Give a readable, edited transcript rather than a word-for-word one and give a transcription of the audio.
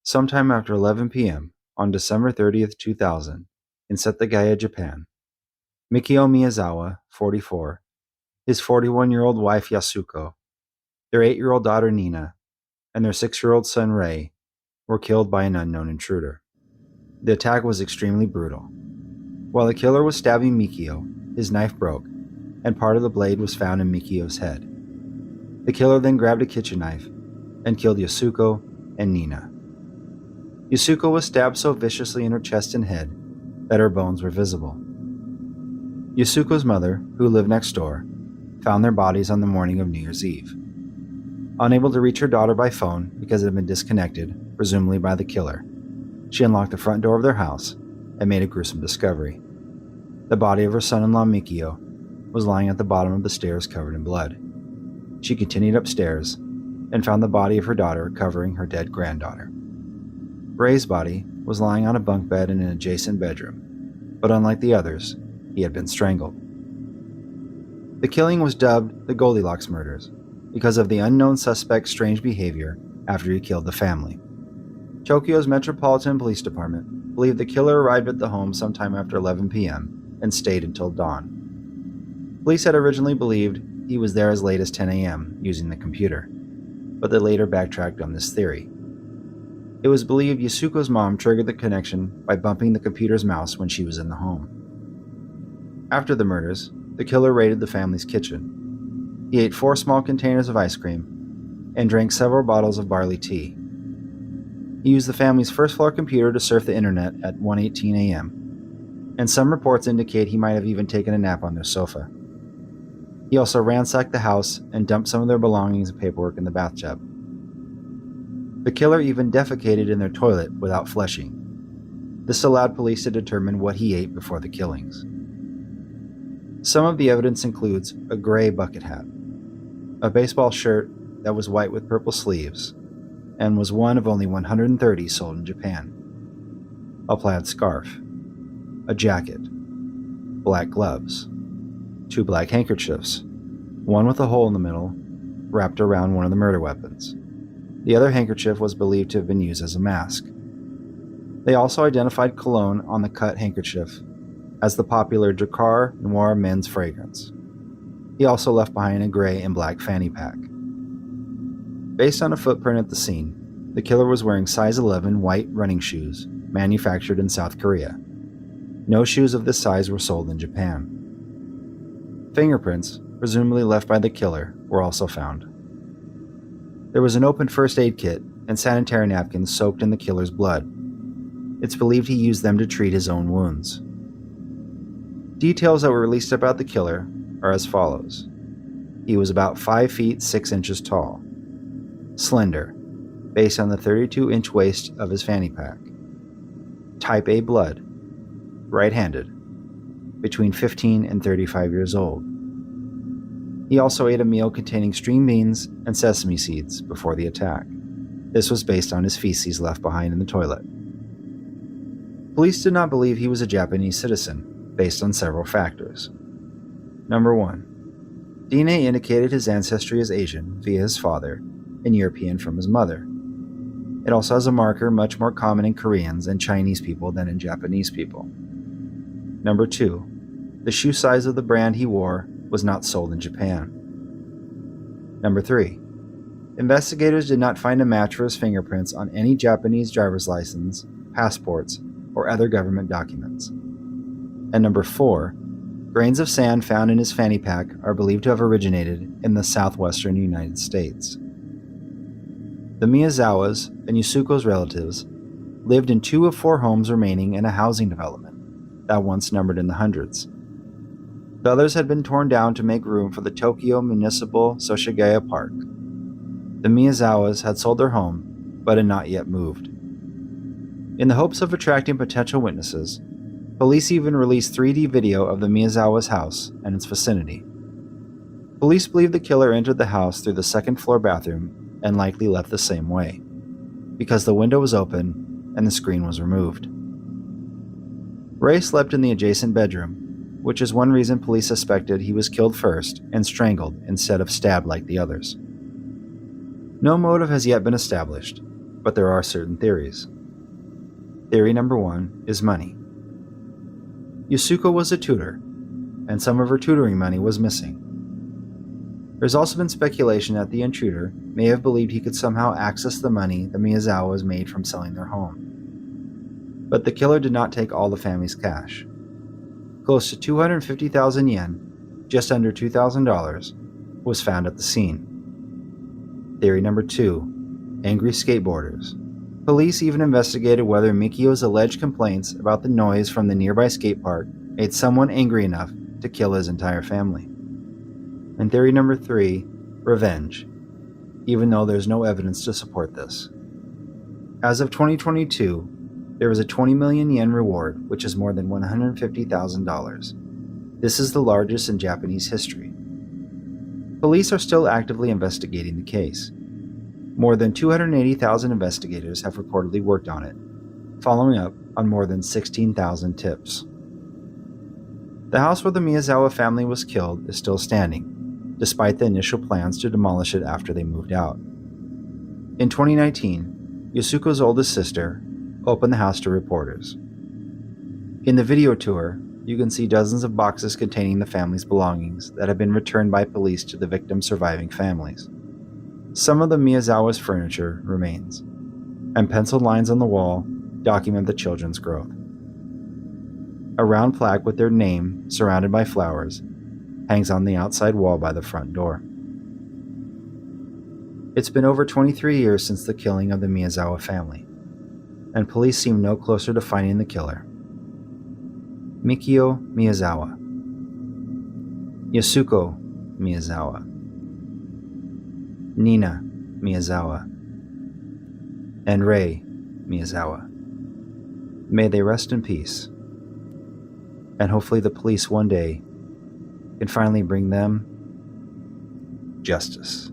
Sometime after 11 p.m. on December 30th, 2000, in Setagaya, Japan, Mikio Miyazawa, 44, his 41-year-old wife Yasuko, their 8-year-old daughter Nina, and their 6-year-old son Rei were killed by an unknown intruder. The attack was extremely brutal. While the killer was stabbing Mikio, his knife broke, and part of the blade was found in Mikio's head. The killer then grabbed a kitchen knife and killed Yasuko and Nina. Yasuko was stabbed so viciously in her chest and head that her bones were visible. Yasuko's mother, who lived next door, found their bodies on the morning of New Year's Eve. Unable to reach her daughter by phone because it had been disconnected, presumably by the killer, she unlocked the front door of their house and made a gruesome discovery. The body of her son-in-law Mikio was lying at the bottom of the stairs covered in blood. She continued upstairs and found the body of her daughter covering her dead granddaughter. Rei's body was lying on a bunk bed in an adjacent bedroom, but unlike the others, he had been strangled. The killing was dubbed the Goldilocks murders because of the unknown suspect's strange behavior after he killed the family. Tokyo's Metropolitan Police Department believed the killer arrived at the home sometime after 11 p.m. and stayed until dawn. Police had originally believed he was there as late as 10 a.m. using the computer, but they later backtracked on this theory. It was believed Yasuko's mom triggered the connection by bumping the computer's mouse when she was in the home. After the murders, the killer raided the family's kitchen. He ate 4 small containers of ice cream and drank several bottles of barley tea. He used the family's first-floor computer to surf the internet at 1:18 a.m., and some reports indicate he might have even taken a nap on their sofa. He also ransacked the house and dumped some of their belongings and paperwork in the bathtub. The killer even defecated in their toilet without flushing. This allowed police to determine what he ate before the killings. Some of the evidence includes a gray bucket hat, a baseball shirt that was white with purple sleeves, and was one of only 130 sold in Japan, a plaid scarf, a jacket, black gloves, 2 black handkerchiefs, one with a hole in the middle, wrapped around one of the murder weapons. The other handkerchief was believed to have been used as a mask. They also identified cologne on the cut handkerchief as the popular Drakkar Noir men's fragrance. He also left behind a gray and black fanny pack. Based on a footprint at the scene, the killer was wearing size 11 white running shoes manufactured in South Korea. No shoes of this size were sold in Japan. Fingerprints, presumably left by the killer, were also found. There was an open first aid kit and sanitary napkins soaked in the killer's blood. It's believed he used them to treat his own wounds. Details that were released about the killer are as follows. He was about 5 feet 6 inches tall, slender, based on the 32-inch waist of his fanny pack, type A blood, right-handed, between 15 and 35 years old. He also ate a meal containing string beans and sesame seeds before the attack. This was based on his feces left behind in the toilet. Police did not believe he was a Japanese citizen, based on several factors. Number 1. DNA indicated his ancestry as Asian via his father and European from his mother. It also has a marker much more common in Koreans and Chinese people than in Japanese people. Number 2. The shoe size of the brand he wore was not sold in Japan. Number 3. Investigators did not find a match for his fingerprints on any Japanese driver's license, passports, or other government documents. And number 4. Grains of sand found in his fanny pack are believed to have originated in the southwestern United States. The Miyazawas and Yasuko's relatives lived in 2 of 4 homes remaining in a housing development that once numbered in the hundreds. The others had been torn down to make room for the Tokyo Municipal Soshigaya Park. The Miyazawas had sold their home, but had not yet moved. In the hopes of attracting potential witnesses, police even released 3D video of the Miyazawa's house and its vicinity. Police believe the killer entered the house through the 2nd-floor bathroom and likely left the same way, because the window was open and the screen was removed. Rei slept in the adjacent bedroom, which is one reason police suspected he was killed first and strangled instead of stabbed like the others. No motive has yet been established, but there are certain theories. Theory number 1 is money. Yasuko was a tutor, and some of her tutoring money was missing. There's also been speculation that the intruder may have believed he could somehow access the money the Miyazawas made from selling their home. But the killer did not take all the family's cash. Close to 250,000 yen, just under $2,000, was found at the scene. Theory number 2, angry skateboarders. Police even investigated whether Mikio's alleged complaints about the noise from the nearby skate park made someone angry enough to kill his entire family. And theory number 3, revenge, even though there's no evidence to support this. As of 2022, there was a 20 million yen reward, which is more than $150,000. This is the largest in Japanese history. Police are still actively investigating the case. More than 280,000 investigators have reportedly worked on it, following up on more than 16,000 tips. The house where the Miyazawa family was killed is still standing, despite the initial plans to demolish it after they moved out. In 2019, Yasuko's oldest sister opened the house to reporters. In the video tour, you can see dozens of boxes containing the family's belongings that have been returned by police to the victims' surviving families. Some of the Miyazawa's furniture remains, and penciled lines on the wall document the children's growth. A round plaque with their name, surrounded by flowers, hangs on the outside wall by the front door. It's been over 23 years since the killing of the Miyazawa family, and police seem no closer to finding the killer. Mikio Miyazawa, Yasuko Miyazawa, Nina Miyazawa, and Rei Miyazawa. May they rest in peace, and hopefully the police one day can finally bring them justice.